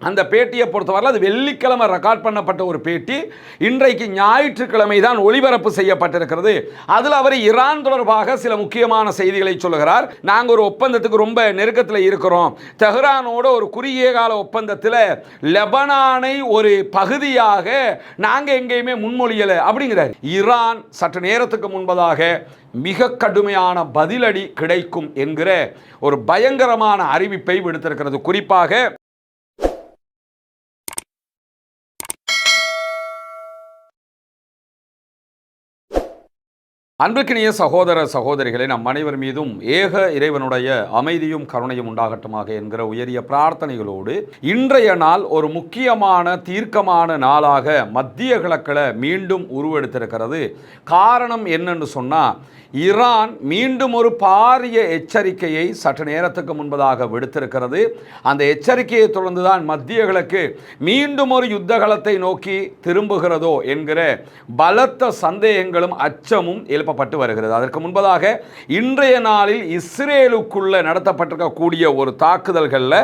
அந்த பேட்டியை பொறுத்தவரை அது வெள்ளிக்கிழமை ரெக்கார்ட் பண்ணப்பட்ட ஒரு பேட்டி. இன்றைக்கு ஞாயிற்றுக்கிழமை தான் ஒளிபரப்பு செய்யப்பட்டிருக்கிறது. அதில் அவர் ஈரான் தொடர்பாக சில முக்கியமான செய்திகளை சொல்லுகிறார். நாங்கள் ஒரு ஒப்பந்தத்துக்கு ரொம்ப நெருக்கத்தில் இருக்கிறோம். தெஹ்ரானோட ஒரு குறுகிய கால ஒப்பந்தத்தில் லெபனானை ஒரு பகுதியாக நாங்கள் எங்கேயுமே முன்மொழியலை அப்படிங்கிறார். ஈரான் சற்று நேரத்துக்கு முன்பதாக மிக கடுமையான பதிலடி கிடைக்கும் என்கிற ஒரு பயங்கரமான அறிவிப்பை விடுத்திருக்கிறது. குறிப்பாக அன்புக்கினிய சகோதர சகோதரிகளை நம் அனைவர் மீதும் ஏக இறைவனுடைய அமைதியும் கருணையும் உண்டாகட்டுமாக என்கிற உயரிய பிரார்த்தனைகளோடு இன்றைய நாள் ஒரு முக்கியமான தீர்க்கமான நாளாக மத்திய கிழக்கில் மீண்டும் உருவெடுத்திருக்கிறது. காரணம் என்னன்னு சொன்னால், ஈரான் மீண்டும் ஒரு பாரிய எச்சரிக்கையை சற்று நேரத்துக்கு முன்பதாக விடுத்திருக்கிறது. அந்த எச்சரிக்கையை தொடர்ந்துதான் மத்திய கிழக்கு மீண்டும் ஒரு யுத்தகலத்தை நோக்கி திரும்புகிறதோ என்கிற பலத்த சந்தேகங்களும் அச்சமும் எழுப்பப்பட்டு வருகிறது. அதற்கு முன்பதாக இன்றைய நாளில் இஸ்ரேலுக்குள்ள நடத்தப்பட்டிருக்கக்கூடிய ஒரு தாக்குதல்களில்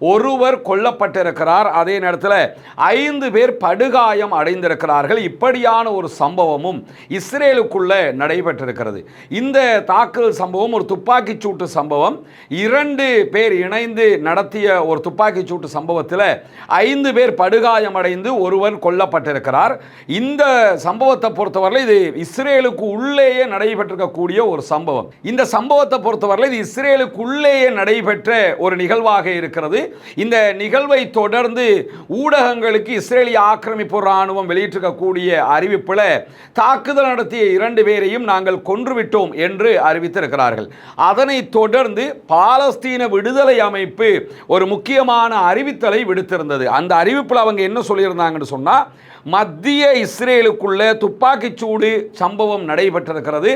ஒருவர் கொல்லப்பட்டிருக்கிறார். அதே நேரத்தில் 5 பேர் படுகாயம் அடைந்திருக்கிறார்கள். இப்படியான ஒரு சம்பவமும் இஸ்ரேலுக்குள்ள நடைபெற்றிருக்கிறது. இந்த தாக்குதல் சம்பவம் ஒரு துப்பாக்கிச் சூட்டு சம்பவம். 2 பேர் இணைந்து நடத்திய ஒரு துப்பாக்கிச் சூட்டு சம்பவத்தில் 5 பேர் படுகாயம் அடைந்து ஒருவர் கொல்லப்பட்டிருக்கிறார். இந்த சம்பவத்தை பொறுத்தவரை இது இஸ்ரேலுக்கு உள்ளேயே நடைபெற்றிருக்கக்கூடிய ஒரு சம்பவம். இந்த சம்பவத்தை பொறுத்தவரை இது இஸ்ரேலுக்கு உள்ளேயே நடைபெற்ற ஒரு நிகழ்வாக இருக்கிறது. இந்த நிகழ்வை தொடர்ந்து ஊடகங்களுக்கு இஸ்ரேலிய ஆக்கிரமிப்பு ராணுவம் வெளியிட்டிருக்கக்கூடிய அறிவிப்பில் தாக்குதல் நடத்திய 2 பேரையும் நாங்கள் கொன்றுவிட்டோம் என்று அறிவித்திருக்கிறார்கள். அதனைத் தொடர்ந்து பாலஸ்தீன விடுதலை அமைப்பு ஒரு முக்கியமான அறிவித்தலை விடுத்திருந்தது. அந்த அறிவிப்பில் அவங்க என்ன சொல்லியிருந்தாங்கன்னு சொன்னால், மத்திய இஸ்ரேலுக்குள்ள துப்பாக்கிச்சூடு சம்பவம் நடைபெற்றிருக்கிறது.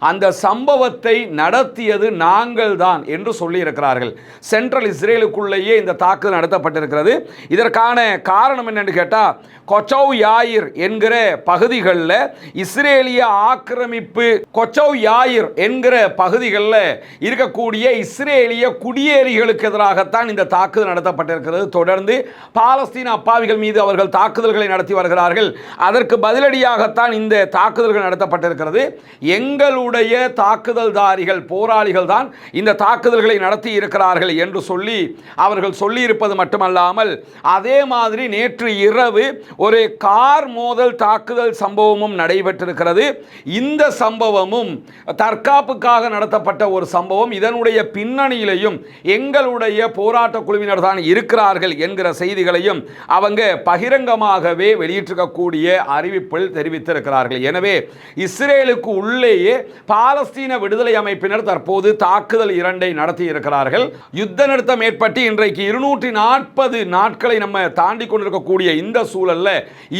அந்த சம்பவத்தை நடத்தியது நாங்கள் தான் என்று சொல்லியிருக்கிறார்கள். சென்ட்ரல் இஸ்ரேலுக்குள்ளேயே இந்த தாக்குதல் நடத்தப்பட்டிருக்கிறது. இதற்கான காரணம் என்னன்னு கேட்டால், கொச்சவ் யாயிர் என்கிற பகுதிகளில் இஸ்ரேலிய ஆக்கிரமிப்பு, கொச்சவ் யாயிர் என்கிற பகுதிகளில் இருக்கக்கூடிய இஸ்ரேலிய குடியேறிகளுக்கு எதிராகத்தான் இந்த தாக்குதல் நடத்தப்பட்டிருக்கிறது. தொடர்ந்து பாலஸ்தீன அப்பாவிகள் மீது அவர்கள் தாக்குதல்களை நடத்தி வருகிறார்கள். அதற்கு பதிலடியாகத்தான் இந்த தாக்குதல்கள் நடத்தப்பட்டிருக்கிறது. எங்களுடைய தாக்குதல்தாரிகள், போராளிகள் தான் இந்த தாக்குதல்களை நடத்தி இருக்கிறார்கள் என்று சொல்லி அவர்கள் சொல்லியிருப்பது மட்டுமல்லாமல், அதே மாதிரி நேற்று இரவு ஒரு கார் மோதல் தாக்குதல் சம்பவமும் நடைபெற்றிருக்கிறது. இந்த சம்பவமும் தற்காப்புக்காக நடத்தப்பட்ட ஒரு சம்பவம். இதனுடைய பின்னணியிலையும் எங்களுடைய போராட்ட குழுவினர் தான் இருக்கிறார்கள் என்கிற செய்திகளையும் அவங்க பகிரங்கமாகவே வெளியிட்டிருக்கக்கூடிய அறிவிப்பில் தெரிவித்திருக்கிறார்கள். எனவே இஸ்ரேலுக்கு உள்ளேயே பாலஸ்தீன விடுதலை அமைப்பினர் தற்போது தாக்குதல் 2 நடத்தி இருக்கிறார்கள். யுத்த நிறுத்தம் ஏற்பட்டு இன்றைக்கு 240 நாட்களை நம்ம தாண்டி கொண்டிருக்கக்கூடிய இந்த சூழல்ல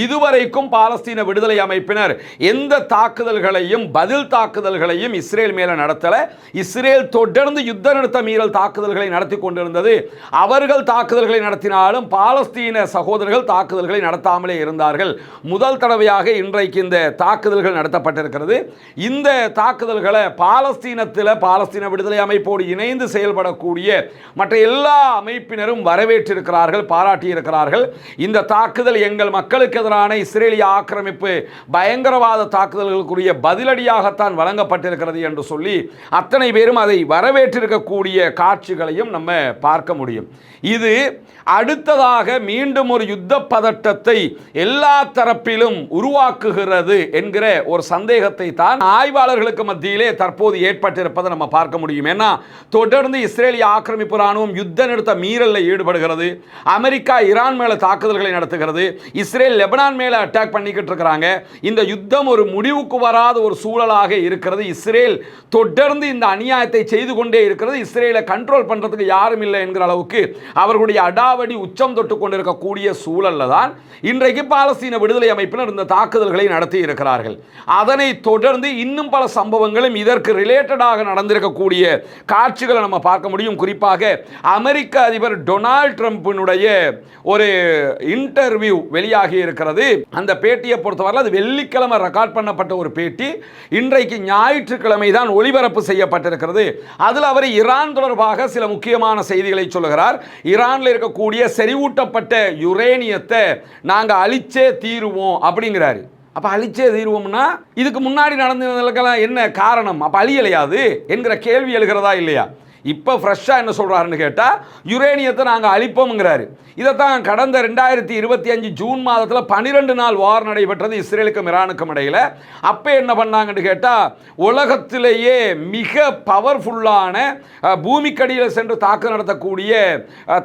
இதுவரைக்கும் பாலஸ்தீன விடுதலை அமைப்பினர் எந்த தாக்குதல்களையும், பதில் தாக்குதல்களையும் இஸ்ரேல் மேல நடத்தல. இஸ்ரேல் தொடர்ந்து யுத்த நிறுத்த மீறல் தாக்குதல்களை நடத்தி கொண்டிருந்தது. அவர்கள் தாக்குதல்களை நடத்தினாலும் பாலஸ்தீன சகோதரர்கள் தாக்குதல்களை நடத்தாமலே இருந்தார்கள். முதல் தடவையாக இன்றைக்கு இந்த தாக்குதல்கள் நடத்தப்பட்டிருக்கிறது. இந்த தாக்குதல்களை பாலஸ்தீனத்தில் பாலஸ்தீன விடுதலை அமைப்போடு இணைந்து செயல்படக்கூடிய மற்ற எல்லா அமைப்பினரும் வரவேற்றிருக்கிறார்கள், பாராட்டியிருக்கிறார்கள். இந்த தாக்குதல் எங்கள் மக்களுக்கு எதிரான இஸ்ரேலிய ஆக்கிரமிப்பு பயங்கரவாத தாக்குதல்களுக்குரிய பதிலடியாகத்தான் வழங்கப்பட்டிருக்கிறது என்று சொல்லி அத்தனை பேரும் அதை வரவேற்றிருக்கக்கூடிய காட்சிகளையும் நம்ம பார்க்க முடியும். இது அடுத்ததாக மீண்டும் ஒரு யுத்த பதட்டத்தை எல்லா தரப்பிலும் உருவாக்குகிறது என்கிற ஒரு சந்தேகத்தை தான் ஆய்வாளர்களுக்கு மத்தியிலே தற்போது ஏற்பட்டிருப்பதை நம்ம பார்க்க முடியும். ஏன்னா தொடர்ந்து இஸ்ரேலிய ஆக்கிரமிப்பு ராணுவம் யுத்த நிறுத்த மீறலில் ஈடுபடுகிறது. அமெரிக்கா ஈரான் மேல தாக்குதல்களை நடத்துகிறது. இஸ்ரேல் லெபனான் மேல அட்டாக் பண்ணிக்கிட்டு இருக்கிறாங்க. இந்த யுத்தம் ஒரு முடிவுக்கு வராத ஒரு சூழலாக இருக்கிறது. இஸ்ரேல் தொடர்ந்து இந்த அநியாயத்தை செய்து கொண்டே இருக்கிறது. இஸ்ரேலை கண்ட்ரோல் பண்றதுக்கு யாரும் இல்லை என்கிற அளவுக்கு அவர்களுடைய அடாவடி உச்சம் தொட்டு கொண்டிருக்கக்கூடிய சூழல்ல தான் இன்றைக்கு பாலஸ்தீன விடுதலை அமைப்பினர் இந்த தாக்குதல்களை நடத்தி இருக்கிறார்கள். அதனை தொடர்ந்து இன்னும் பல சம்பவங்களும் இதற்கு ரிலேட்டடாக நடந்திருக்கக்கூடிய காட்சிகளை நம்ம பார்க்க முடியும். குறிப்பாக அமெரிக்க அதிபர் அதிபர் டொனால்ட் ட்ரம்பினுடைய ஒரு இன்டர்வியூ வெளியாகி இருக்கிறது. அந்த பேட்டியை பொறுத்தவரை அது வெள்ளிக்கிழமை ரெக்கார்ட் பண்ணப்பட்ட ஒரு பேட்டி. இன்றைக்கு ஞாயிற்றுக்கிழமை தான் ஒளிபரப்பு செய்யப்பட்டிருக்கிறது. அதில் அவர் ஈரான் தொடர்பாக சில முக்கியமான செய்திகளை சொல்லுகிறார். ஈரானில் இருக்கக்கூடிய செறிவூட்டப்பட்ட யுரேனியத்தை நாங்கள் அழிச்சே தீருவோம் அப்படிங்கிறாரு. அப்போ அழிச்சே தீர்வோம்னா இதுக்கு முன்னாடி நடந்ததுக்கெல்லாம் என்ன காரணம்? அப்போ அழியலையாது என்கிற கேள்வி எழுகிறதா இல்லையா? இப்போ ஃப்ரெஷ்ஷாக என்ன சொல்கிறாருன்னு கேட்டால் யுரேனியத்தை நாங்கள் அழிப்போம்ங்கிறாரு. இதைத்தான் கடந்த 2025 ஜூன் மாதத்தில் 12 நாள் வார் நடைபெற்றது இஸ்ரேலுக்கும் ஈரானுக்கும் இடையில். அப்போ என்ன பண்ணாங்கன்னு கேட்டால் உலகத்திலேயே மிக பவர்ஃபுல்லான பூமிக்கடியில் சென்று தாக்குதல் நடத்தக்கூடிய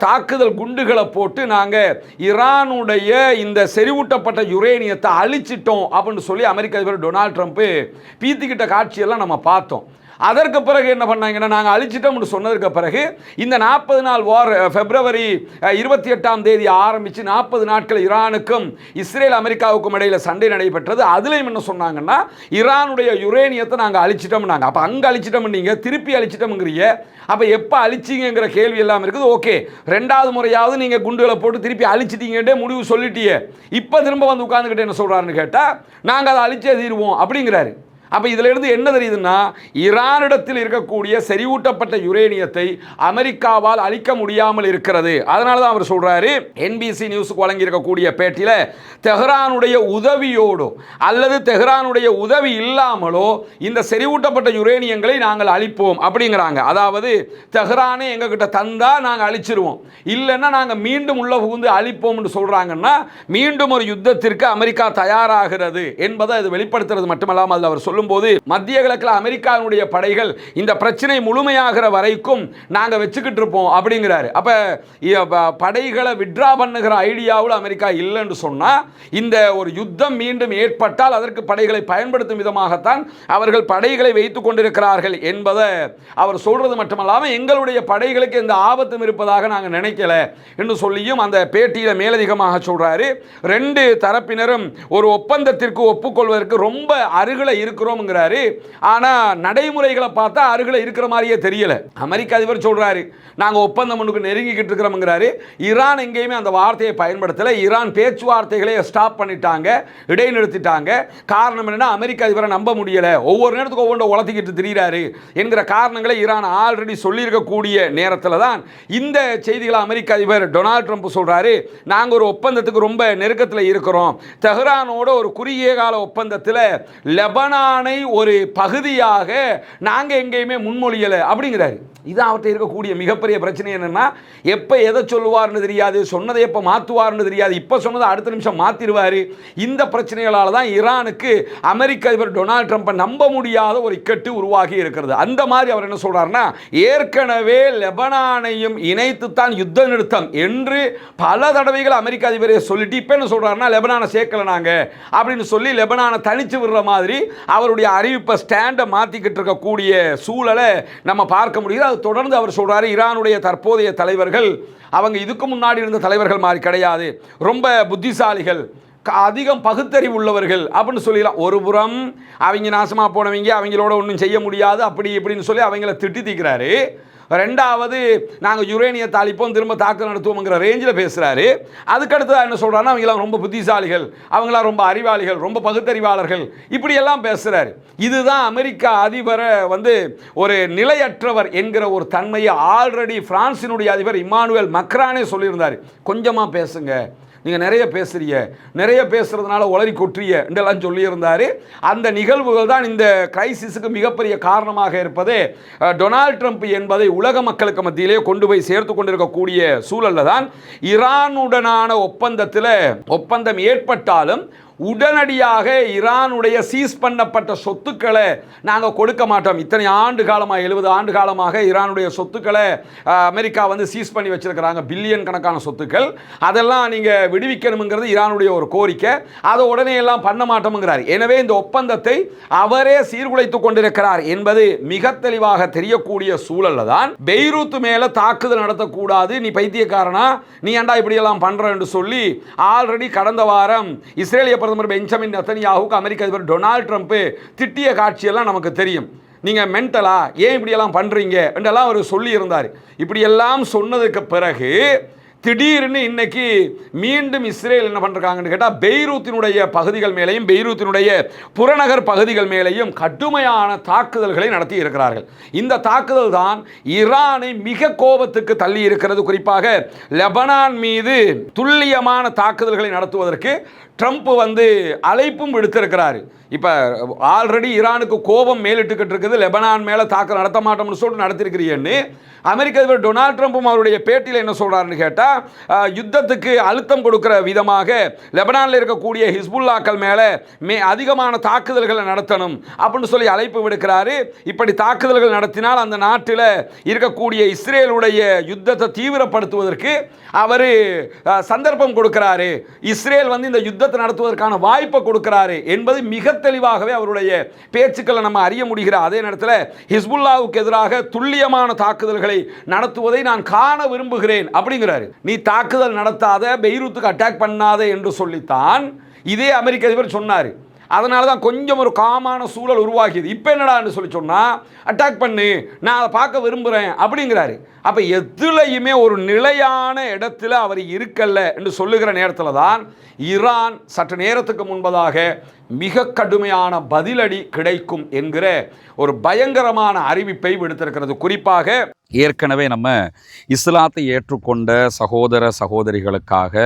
தாக்குதல் குண்டுகளை போட்டு நாங்கள் ஈரானுடைய இந்த செறிவூட்டப்பட்ட யுரேனியத்தை அழிச்சிட்டோம் அப்படின்னு சொல்லி அமெரிக்க அதிபர் டொனால்ட் ட்ரம்ப் பீத்திக்கிட்ட காட்சியெல்லாம் நம்ம பார்த்தோம். அதற்கு பிறகு என்ன பண்ணாங்கன்னா நாங்கள் அழிச்சிட்டோம்னு சொன்னதுக்கு பிறகு இந்த 40 நாள் வார் பிப்ரவரி 28ஆம் தேதி ஆரம்பித்து 40 நாட்கள் ஈரானுக்கும் இஸ்ரேல் அமெரிக்காவுக்கும் இடையில் சண்டை நடைபெற்றது. அதுலேயும் என்ன சொன்னாங்கன்னா ஈரானுடைய யுரேனியத்தை நாங்கள் அழிச்சிட்டோம்னாங்க. அப்போ அங்கே அழிச்சிட்டோம், நீங்கள் திருப்பி அழிச்சிட்டோம்ங்கிறீங்க. அப்போ எப்போ அழிச்சிங்கிற கேள்வி எல்லாம் இருக்குது. ஓகே, 2வது முறையாவது நீங்கள் குண்டுகளை போட்டு திருப்பி அழிச்சிட்டீங்கன்னே முடிவு சொல்லிட்டியே, இப்போ திரும்ப வந்து உட்காந்துக்கிட்டு என்ன சொல்கிறாருன்னு கேட்டால் நாங்கள் அதை அழிச்சே தீருவோம் அப்படிங்கிறாரு. அப்போ இதில் இருந்து என்ன தெரியுதுன்னா ஈரானிடத்தில் இருக்கக்கூடிய செறிவூட்டப்பட்ட யுரேனியத்தை அமெரிக்காவால் அழிக்க முடியாமல் இருக்கிறது. அதனால தான் அவர் சொல்கிறாரு, NBC நியூஸுக்கு வழங்கியிருக்கக்கூடிய பேட்டியில் தெஹ்ரானுடைய உதவியோடோ அல்லது தெஹ்ரானுடைய உதவி இல்லாமலோ இந்த செறிவூட்டப்பட்ட யுரேனியங்களை நாங்கள் அழிப்போம் அப்படிங்கிறாங்க. அதாவது தெஹ்ரானே எங்ககிட்ட தந்தால் நாங்கள் அழிச்சிருவோம், இல்லைன்னா நாங்கள் மீண்டும் உள்ள புகுந்து அழிப்போம்னு சொல்கிறாங்கன்னா மீண்டும் ஒரு யுத்தத்திற்கு அமெரிக்கா தயாராகிறது என்பதை அது வெளிப்படுத்துறது மட்டுமல்லாமல் அதில் அவர் போது மத்திய கிழக்கில் அமெரிக்காவுடைய படைகள் இந்த பிரச்சனை முழுமையாகிற வரைக்கும் நாங்க வச்சுக்கிட்டு இருப்போம் அப்படிங்கிறாரு. அப்ப படைகளை விட்ரா பண்ணுகிற ஐடியாவில் அமெரிக்கா இல்லைன்னு சொன்னா இந்த ஒரு யுத்தம் மீண்டும் ஏற்பட்டால் அதற்கு படைகளை பயன்படுத்தும் விதமாகத்தான் அவர்கள் படைகளை வைத்துக் கொண்டிருக்கிறார்கள் என்பதை அவர் சொல்றது மட்டுமல்லாமல் எங்களுடைய படைகளுக்கு எந்த ஆபத்தும் இருப்பதாக நாங்கள் நினைக்கல என்று சொல்லியும் அந்த பேட்டியில மேலதிகமாக சொல்றாரு. 2 தரப்பினரும் ஒரு ஒப்பந்தத்திற்கு ஒப்புக்கொள்வதற்கு ரொம்ப அருகில இருக்கிறோம். ஆனா நடைமுறைகளை பார்த்தா அருகில இருக்கிற மாதிரியே தெரியல. அமெரிக்க அதிபர் சொல்றாரு நாங்க ஒப்பந்தம் ஒன்றுக்கு நெருங்கிக்கிட்டு இருக்கிறோம்ங்கிறாரு. ஈரான் எங்கேயுமே அந்த வார்த்தையை பயன்படுத்தல. ஈரான் பேச்சுவார்த்தைகளை ஸ்டாப் பண்ணிட்டாங்க, இடைநிறுத்திட்டாங்க. காரணம் என்னன்னா அமெரிக்க அதிபரை நம்ப முடியல, ஒவ்வொரு நேரத்துக்கு ஒவ்வொன்று உளத்திக்கிட்டு திரிகிறாரு என்கிற காரணங்களை ஈரான் ஆல்ரெடி சொல்லியிருக்கக்கூடிய நேரத்தில் தான் இந்த செய்திகளை அமெரிக்க அதிபர் டொனால்ட் ட்ரம்ப் சொல்றாரு. நாங்கள் ஒரு ஒப்பந்தத்துக்கு ரொம்ப நெருக்கத்தில் இருக்கிறோம். தெஹ்ரானோட ஒரு குறுகிய கால ஒப்பந்தத்தில் லெபனானை ஒரு பகுதியாக நாங்க எங்கேயுமே முன்மொழியல அப்படிங்கிறாரு. இது அவர்கிட்ட இருக்கக்கூடிய மிகப்பெரிய பிரச்சனை என்னன்னா எப்ப எதை சொல்லுவார்னு தெரியாது, சொன்னதை எப்ப மாத்துவார்னு தெரியாது, இப்ப சொன்னதை அடுத்த நிமிஷம் மாத்திடுவாரு. இந்த பிரச்சனைகளால தான் ஈரானுக்கு அமெரிக்க அதிபர் டொனால்ட் ட்ரம்பை நம்ப முடியாத ஒரு இக்கட்டு உருவாகி இருக்கிறது. அந்த மாதிரி அவர் என்ன சொல்றாருன்னா ஏற்கனவே லெபனானையும் இணைத்து தான் யுத்த நிறுத்தம் என்று பல தடவைகள் அமெரிக்க அதிபரே சொல்லிட்டு இப்ப என்ன சொல்றாருன்னா லெபனானை சேர்க்கல நாங்க அப்படின்னு சொல்லி லெபனானை தனிச்சு விடுற மாதிரி அவருடைய அறிவிப்பை ஸ்டாண்டை மாத்திக்கிட்டு இருக்கக்கூடிய சூழலை நம்ம பார்க்க முடியுது. அது தொடர்ந்து அவர் சொல்றாரு ஈரானுடைய தற்போதைய தலைவர்கள் அவங்க இதுக்கு முன்னாடி இருந்த தலைவர்கள் மாதிரி கிடையாது, ரொம்ப புத்திசாலிகள், அதிகம் பகுத்தறிவு உள்ளவர்கள் அப்படின்னு சொல்லலாம். ஒரு புறம் அவங்க நாசமா போனவங்க, அவங்களோட ஒன்றும் செய்ய முடியாது அப்படி இப்படின்னு சொல்லி அவங்கள திட்டி தீக்கிறாரு. 2வது நாங்கள் யுரேனியத்தை அழிப்போம் திரும்ப தாக்குதல் நடத்துவோம்ங்கிற ரேஞ்சில் பேசுகிறாரு. அதுக்கடுத்து என்ன சொல்கிறாருன்னா அவங்களாம் ரொம்ப புத்திசாலிகள், அவங்களாம் ரொம்ப அறிவாளிகள், ரொம்ப பகுத்தறிவாளர்கள், இப்படியெல்லாம் பேசுகிறாரு. இதுதான் அமெரிக்க அதிபரை ஒரு நிலையற்றவர் என்கிற ஒரு தன்மையை ஆல்ரெடி பிரான்சினுடைய அதிபர் இமானுவேல் மக்ரானே சொல்லியிருந்தார். கொஞ்சமாக பேசுங்க, நீங்கள் நிறைய பேசுறீங்க, நிறைய பேசுறதுனால உளறி கொட்டுறிய என்றெல்லாம் சொல்லியிருந்தார். அந்த நிகழ்வுகள் தான் இந்த கிரைசிஸுக்கு மிகப்பெரிய காரணமாக இருப்பது டொனால்ட் ட்ரம்ப் என்பதை உலக மக்களுக்கு மத்தியிலே கொண்டு போய் சேர்த்து கொண்டிருக்கக்கூடிய சூழல்ல தான் ஈரானுடனான ஒப்பந்தம் ஏற்பட்டாலும் உடனடியாக ஈரானுடைய சீஸ் பண்ணப்பட்ட சொத்துக்களை நாங்கள் கொடுக்க மாட்டோம். இத்தனை ஆண்டு காலமாக 70 ஆண்டு காலமாக ஈரானுடைய சொத்துக்களை அமெரிக்கா சீஸ் பண்ணி வச்சிருக்கிறாங்க, பில்லியன் கணக்கான சொத்துக்கள். அதெல்லாம் நீங்கள் விடுவிக்கணுங்கிறது ஈரானுடைய ஒரு கோரிக்கை. அதை உடனே எல்லாம் பண்ண மாட்டோம்ங்கிறார். எனவே இந்த ஒப்பந்தத்தை அவரே சீர்குலைத்து கொண்டிருக்கிறார் என்பது மிக தெளிவாக தெரியக்கூடிய சூழல்ல தான் பெய்ரூத் மேல தாக்குதல் நடத்தக்கூடாது, நீ பைத்தியக்காரனா, நீ ஏண்டா இப்படியெல்லாம் பண்ற என்று சொல்லி ஆல்ரெடி கடந்த வாரம் இஸ்ரேலிய பிரதமர் பெஞ்சமின் நெத்தன்யாஹுக்கு அமெரிக்க அதிபர் டொனால்ட் ட்ரம்ப் திட்டிய காட்சியெல்லாம் நமக்கு தெரியும். நீங்கள் மென்டலா, ஏன் இப்படியெல்லாம் பண்ணுறீங்க என்றெல்லாம் அவர் சொல்லியிருந்தார். இப்படியெல்லாம் சொன்னதுக்கு பிறகு திடீர்னு இன்னைக்கு மீண்டும் இஸ்ரேல் என்ன பண்ணுறாங்கன்னு கேட்டால், பெய்ரூத்தினுடைய பகுதிகள் மேலேயும் பெய்ரூத்தினுடைய புறநகர் பகுதிகள் மேலேயும் கடுமையான தாக்குதல்களை நடத்தி இருக்கிறார்கள். இந்த தாக்குதல் தான் ஈரானை மிக கோபத்துக்கு தள்ளி இருக்கிறது. குறிப்பாக லெபனான் மீது துல்லியமான தாக்குதல்களை நடத்துவதற்கு ட்ரம்ப் அழைப்பும் விடுத்திருக்கிறார். இப்போ ஆல்ரெடி ஈரானுக்கு கோபம் மேலிட்டுக்கிட்டு இருக்குது, லெபனான் மேலே தாக்குதல் நடத்த மாட்டோம்னு சொல்லிட்டு நடத்திருக்கிறீன்னு அமெரிக்க அதிபர் டொனால்ட் ட்ரம்ப்பும் அவருடைய பேட்டியில் என்ன சொல்கிறாருன்னு கேட்டால், யுத்தத்துக்கு அழுத்தம் கொடுக்கிற விதமாக லெபனானில் இருக்கக்கூடிய ஹிஸ்புல்லாக்கள் மேலே அதிகமான தாக்குதல்களை நடத்தணும் அப்படின்னு சொல்லி அழைப்பு விடுக்கிறாரு. இப்படி தாக்குதல்கள் நடத்தினால் அந்த நாட்டில் இருக்கக்கூடிய இஸ்ரேலுடைய யுத்தத்தை தீவிரப்படுத்துவதற்கு அவர் சந்தர்ப்பம் கொடுக்கிறாரு, இஸ்ரேல் இந்த யுத்தத்தை நடத்துவதற்கான வாய்ப்பை கொடுக்கிறாரு என்பது மிக தெளிவாகவே அவருடைய பேச்சுக்களை நம்ம அறிய முடிகிற. அதே நேரத்தில் ஹிஸ்புல்லாவுக்கு எதிராக துல்லியமான தாக்குதல்களை நடத்துவதை நான் காண விரும்புகிறேன் அப்படிங்கிறாரு. நீ தாக்குதல் நடத்தாத, பெய்ரூத்துக்கு அட்டாக் பண்ணாத என்று சொல்லித்தான் இதே அமெரிக்க அதிபர் சொன்னார். அதனால தான் கொஞ்சம் ஒரு காமான சூழல் உருவாகியது. இப்போ என்னடான்னு சொல்லி சொன்னால், அட்டாக் பண்ணு, நான் அதை பார்க்க விரும்புகிறேன் அப்படிங்கிறாரு. அப்போ எதுலையுமே ஒரு நிலையான இடத்துல அவர் இருக்கல்ல என்று சொல்லுகிற நேரத்தில் தான் ஈரான் சற்று நேரத்துக்கு முன்பதாக மிக கடுமையான பதிலடி கிடைக்கும் என்கிற ஒரு பயங்கரமான அறிவிப்பை விடுத்திருக்கிறது. குறிப்பாக ஏற்கனவே நம்ம இஸ்லாத்தை ஏற்றுக்கொண்ட சகோதர சகோதரிகளுக்காக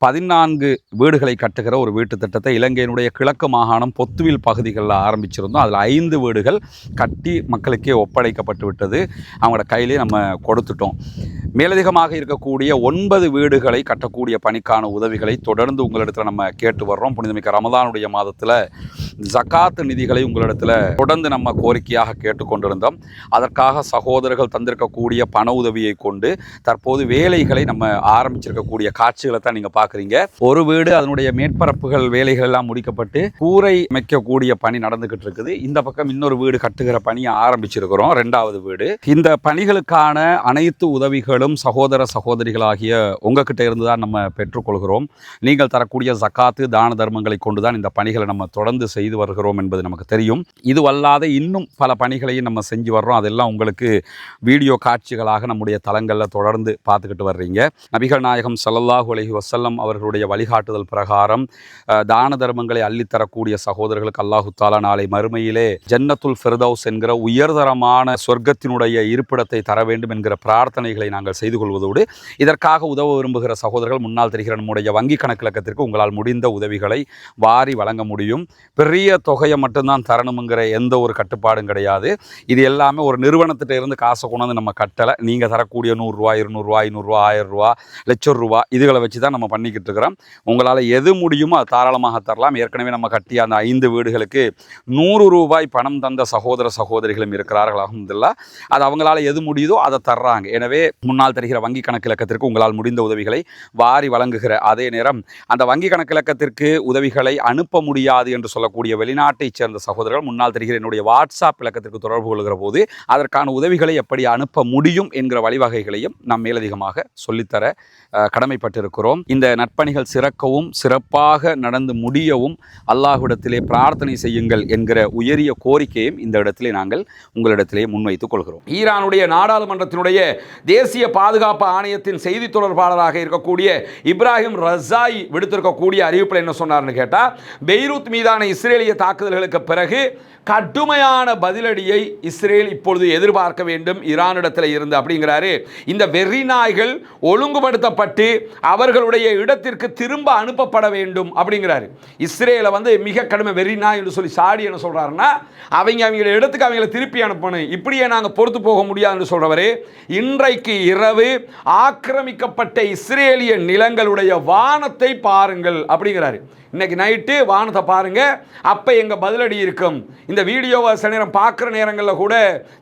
14 வீடுகளை கட்டுகிற ஒரு வீட்டு திட்டத்தை இலங்கையினுடைய கிழக்கு மாகாணம் பொத்துவில் பகுதிகளில் ஆரம்பிச்சிருந்தோம். அதில் 5 வீடுகள் கட்டி மக்களுக்கே ஒப்படைக்கப்பட்டு விட்டது, அவங்களோட கையிலே நம்ம கொடுத்துட்டோம். மேலதிகமாக இருக்கக்கூடிய 9 வீடுகளை கட்டக்கூடிய பணிக்கான உதவிகளை தொடர்ந்து உங்களிடத்தில் நம்ம கேட்டு வர்றோம். புனிதமிக்க ரமதானுடைய மாதத்தில் ஜகாத் நிதிகளை உங்களிடத்தில் தொடர்ந்து நம்ம கோரிக்கையாக கேட்டுக்கொண்டிருந்தோம். அதற்காக சகோதரர்கள் தந்திருக்கக்கூடிய பண உதவியை கொண்டு தற்போது வேலைகளை நம்ம ஆரம்பிச்சிருக்கக்கூடிய காட்சிகளை தான் நீங்கள் பார்க்குறீங்க. ஒரு வீடு அதனுடைய மேற்பரப்புகள் வேலைகள் எல்லாம் முடிக்கப்பட்டு கூரை அமைக்கக்கூடிய பணி நடந்துகிட்டு இருக்குது. இந்த பக்கம் இன்னொரு வீடு கட்டுகிற பணியை ஆரம்பிச்சிருக்கிறோம், 2வது வீடு. இந்த பணிகளுக்கான அனைத்து உதவிகளும் சகோதர சகோதரிகளாகிய உங்ககிட்ட இருந்து தான் நம்ம பெற்றுக்கொள்கிறோம். நீங்கள் தரக்கூடிய ஜகாத்து தான தர்மங்களை கொண்டுதான் இந்த பணிகளை நம்ம தொடர்ந்து செய்து வருகிறோம் என்பது நமக்கு தெரியும். இது அல்லாத இன்னும் பல பணிகளையும் நம்ம செஞ்சு வர்றோம். அதெல்லாம் உங்களுக்கு வீடியோ காட்சிகளாக நம்முடைய தளங்களில் தொடர்ந்து பார்த்துக்கிட்டு வர்றீங்க. நபிகள் நாயகம் ஸல்லல்லாஹு அலைஹி வஸல்லம் அவர்களுடைய வழிகாட்டுதல் பிரகாரம் தான தர்மங்களை அள்ளித்தரக்கூடிய சகோதரர்களுக்கு அல்லாஹு தாலா நாளை மறுமையிலே ஜன்னத்துல் ஃபிர்தௌஸ் என்கிற உயர்தரமான சொர்க்கத்தினுடைய இருப்பிடத்தை தர வேண்டும் என்கிற பிரார்த்தனைகளை நாங்கள் செய்து கொள்வதோடு, இதற்காக உதவ விரும்புகிற சகோதரர்கள் முன்னால் தெரிகிற நம்முடைய வங்கி கணக்கிலக்கத்திற்கு உங்களால் முடிந்த உதவிகளை வாரி வழங்க முடியும். பெரிய தொகையை மட்டும்தான் தரணுங்கிற எந்த ஒரு கட்டுப்பாடும் கிடையாது. இது எல்லாமே ஒரு நிறுவனத்திட்ட இருந்து காசை கொண்டாந்து நம்ம கட்டலை. நீங்கள் தரக்கூடிய 100 ரூபா 200 ரூபா 500 ரூபா 1000 ரூபா லட்சம் ரூபா இதுகளை வச்சு தான் நம்ம பண்ணிக்கிட்டு இருக்கிறோம். உங்களால் எது முடியுமோ அது தாராளமாக தரலாம். ஏற்கனவே நம்ம கட்டிய அந்த 5 வீடுகளுக்கு 100 ரூபாய் பணம் தந்த சகோதர சகோதரிகளும் இருக்கிறார்கள். அல்ஹம்துலில்லாஹ். அது அவங்களால எது முடியுதோ அதை தர்றாங்க. எனவே முன்னால் தருகிற வங்கி கணக்கிலக்கத்திற்கு உங்களால் முடிந்த உதவிகளை வாரி வழங்குகிற அதே நேரம் அந்த வங்கி கணக்கிலக்கத்திற்கு உதவிகளை அனுப்ப முடியாது என்று சொல்லக்கூடிய வெளிநாட்டைச் சேர்ந்த சகோதரர்கள் முன்னால் தருகிற என்னுடைய வாட்ஸ்அப் இலக்கத்திற்கு தொடர்பு கொள்கிற போது அதற்கான உதவிகளை எப்படி அனுப்ப முடியும் என்கிற வழிவகைகளையும் நாம் மேலதிகமாக சொல்லித்தர கடமைப்பட்டிருக்கிறோம். இந்த நற்பணிகள் சிறக்கவும் சிறப்பாக நடந்து முடியவும் அல்லாஹ்விடத்திலே பிரார்த்தனை செய்யுங்கள் என்கிற உயரிய கோரிக்கையும் இந்த இடத்திலே நாங்கள் உங்களிடத்திலே முன்வைத்துக் கொள்கிறோம். ஈரானுடைய நாடாளுமன்றத்தினுடைய தேசிய பாதுகாப்பு ஆணையத்தின் செய்தி தொடர்பாளராக இருக்கக்கூடிய இப்ராஹிம் ரஸாயி விடுத்திருக்கக்கூடிய அறிவிப்பில் என்ன சொன்னார்னு கேட்டால், பெய்ரூத் மீதான இஸ்ரேலிய தாக்குதல்களுக்கு பிறகு கடுமையான பதிலடியை இஸ்ரேல் இப்பொழுது எதிர்பார்க்க வேண்டும் ஈரானிடத்தில் இருந்து அப்படிங்கிறாரு. இந்த வெறி நாய்கள் ஒழுங்குபடுத்தப்பட்டு அவர்களுடைய இடத்திற்கு திரும்ப அனுப்பப்பட வேண்டும் அப்படிங்கிறாரு. இஸ்ரேலை மிக கடுமை வெறி நாய் என்று சொல்லி சாடி என்ன சொல்றாருன்னா, அவங்கள இடத்துக்கு அவங்கள திருப்பி அனுப்பணும், இப்படியே நாங்கள் பொறுத்து போக முடியாதுன்னு சொல்றவரு இன்றைக்கு இரவு ஆக்கிரமிக்கப்பட்ட இஸ்ரேலிய நிலங்களுடைய வானத்தை பாருங்கள் அப்படிங்கிறாரு. இன்னைக்கு நைட்டு வானத்தை பாருங்க, அப்போ எங்க பதிலடி இருக்கும். இந்த வீடியோவை சில நேரம் பார்க்குற நேரங்களில் கூட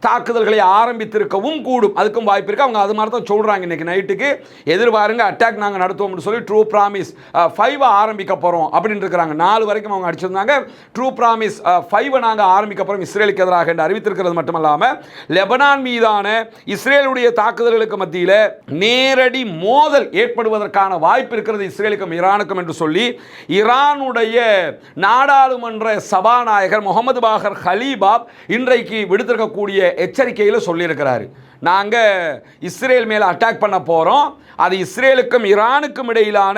தாக்குதல்களை ஆரம்பித்திருக்கவும் கூடும், அதுக்கும் வாய்ப்பு இருக்கு. அவங்க அது மாதிரி தான் சொல்றாங்க. இன்னைக்கு நைட்டுக்கு எதிர்பாருங்க, அட்டாக் நாங்கள் நடத்துவோம்னு சொல்லி ட்ரூ ப்ராமிஸ் 5 ஆரம்பிக்க போகிறோம் அப்படின்னு இருக்கிறாங்க. 4 வரைக்கும் அவங்க அடிச்சிருந்தாங்க. ட்ரூ ப்ராமிஸ் 5 நாங்கள் ஆரம்பிக்க போகிறோம் இஸ்ரேலுக்கு எதிராக என்று அறிவித்திருக்கிறது மட்டுமல்லாமல் லெபனான் மீதான இஸ்ரேலுடைய தாக்குதல்களுக்கு மத்தியில் நேரடி மோதல் ஏற்படுவதற்கான வாய்ப்பு இருக்கிறது இஸ்ரேலுக்கும் ஈரானுக்கும் என்று சொல்லி ஈரானுடைய நாடாளுமன்ற சபாநாயகர் முகமது பாகர் ஹலீபாப் இன்றைக்கு விடுத்திருக்கக்கூடிய எச்சரிக்கையில் சொல்லியிருக்கிறார். நாங்கள் இஸ்ரேல் மேலே அட்டாக் பண்ண போகிறோம், அது இஸ்ரேலுக்கும் ஈரானுக்கும் இடையிலான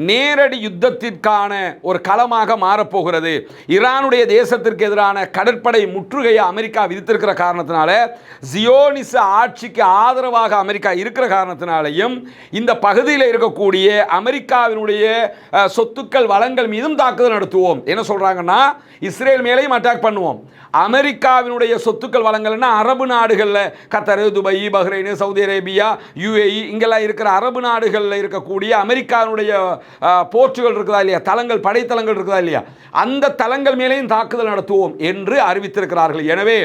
நேரடி யுத்தத்திற்கான ஒரு களமாக மாறப்போகிறது. ஈரானுடைய தேசத்திற்கு எதிரான கடற்படை முற்றுகையை அமெரிக்கா விதித்திருக்கிற காரணத்தினால, ஜியோனிச ஆட்சிக்கு ஆதரவாக அமெரிக்கா இருக்கிற காரணத்தினாலையும் இந்த பகுதியில் இருக்கக்கூடிய அமெரிக்காவினுடைய சொத்துக்கள் வளங்கள் மீதும் தாக்குதல் நடத்துவோம். என்ன சொல்கிறாங்கன்னா, இஸ்ரேல் மேலேயும் அட்டாக் பண்ணுவோம். அமெரிக்காவினுடைய சொத்துக்கள் வளங்கள்னா அரபு நாடுகளில் கத்தர், Dubai, Bahrain, Saudi Arabia, UAE இங்கெல்லாம் இருக்கிற அரபு நாடுகளில் இருக்கக்கூடிய அமெரிக்காவினுடைய போர்ச்சுகள் இருக்குதா இல்லையா, தளங்கள், படைத்தளங்கள் இருக்குதா இல்லையா, அந்த தளங்கள் மேலேயும் தாக்குதல் நடத்துவோம் என்று அறிவித்திருக்கிறார்கள். எனவே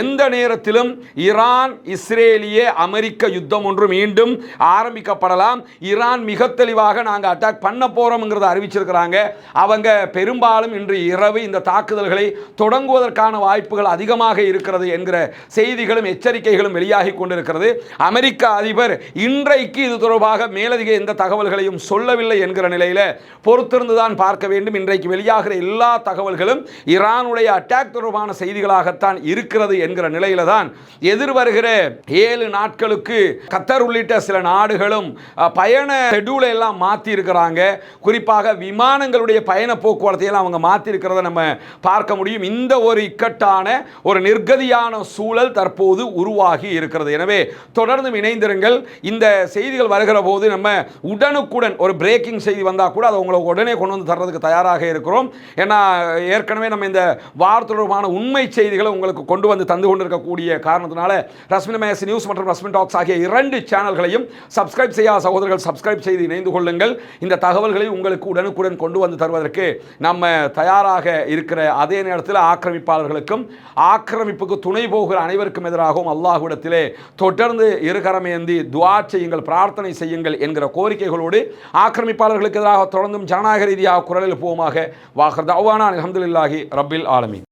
எந்த நேரத்திலும் ஈரான் இஸ்ரேலிய அமெரிக்க யுத்தம் ஒன்று மீண்டும் ஆரம்பிக்கப்படலாம். ஈரான் மிக தெளிவாக நாங்கள் அட்டாக் பண்ண போகிறோம்ங்கிறத அறிவிச்சிருக்கிறாங்க. அவங்க பெரும்பாலும் இன்று இரவு இந்த தாக்குதல்களை தொடங்குவதற்கான வாய்ப்புகள் அதிகமாக இருக்கிறது என்கிற செய்திகளும் எச்சரிக்கைகளும் வெளியாகி கொண்டிருக்கிறது. அமெரிக்க அதிபர் இன்றைக்கு இது தொடர்பாக மேலதிக எந்த தகவல்களையும் சொல்லவில்லை என்கிற நிலையில் பொறுத்திருந்துதான் பார்க்க வேண்டும். இன்றைக்கு வெளியாகிற எல்லா தகவல்களும் ஈரானுடைய அட்டாக் தொடர்பான செய்திகளாகத்தான் இருக்கிறது என்கிற நிலையில தான் எதிர்வருகிற 7 நாட்களுக்கு கத்தர் உள்ளிட்ட சில நாடுகளும் பயண ஷெட்யூலை எல்லாம் மாற்றி இருக்கிறாங்க. குறிப்பாக விமானங்களுடைய பயண போக்குவரத்தை எல்லாம் அவங்க மாற்றி இருக்கிறத நம்ம பார்க்க முடியும். இந்த ஒரு இக்கட்டான ஒரு நிர்கதியான சூழல் தற்போது உருவாகி இருக்கிறது. எனவே தொடர்ந்து இணைந்திருங்கள். இந்த செய்திகள் வருகிற போது நம்ம உடனுக்குடன் ஒரு பிரேக்கிங் செய்தி வந்தால் கூட அதை உங்களுக்கு உடனே கொண்டு வந்து தர்றதுக்கு தயாராக இருக்கிறோம். ஏன்னா ஏற்கனவே நம்ம இந்த வார்த்தையான உண்மை செய்திகளை உங்களுக்கு கொண்டு வந்து தந்து கொண்டிருக்கக்கூடிய காரணத்தினால ரஸ்மின் மேஸ் நியூஸ் மற்றும் ரஸ்மின் டாக்ஸ் ஆகிய 2 சேனல்களையும் சப்ஸ்கிரைப் செய்யாத சகோதரர்கள் சப்ஸ்கிரைப் செய்து இணைந்து கொள்ளுங்கள். இந்த தகவல்களை உங்களுக்கு உடனுக்குடன் கொண்டு வந்து தருவதற்கு நம்ம தயாராக இருக்கிற அதே நேரத்தில் ஆக்கிரமிப்பாளர்களுக்கும் ஆக்கிரமிப்புக்கு துணை போகிற அனைவருக்கும் எதிராகவும் அல்லாஹ்விடத்திலே தொடர்ந்து இருகரமேந்தி துஆ செய்யுங்கள், பிரார்த்தனை செய்யுங்கள் என்கிற கோரிக்கைகளோடு ஆக்கிரமிப்பாளர்களுக்கு எதிராக தொடர்ந்தும் ஜனநாயக ரீதியாக குரல் எழுப்புவோமாக. வாஹர் தஅவானா அல்ஹம்துலில்லாஹி ரப்பில் ஆலமீன்.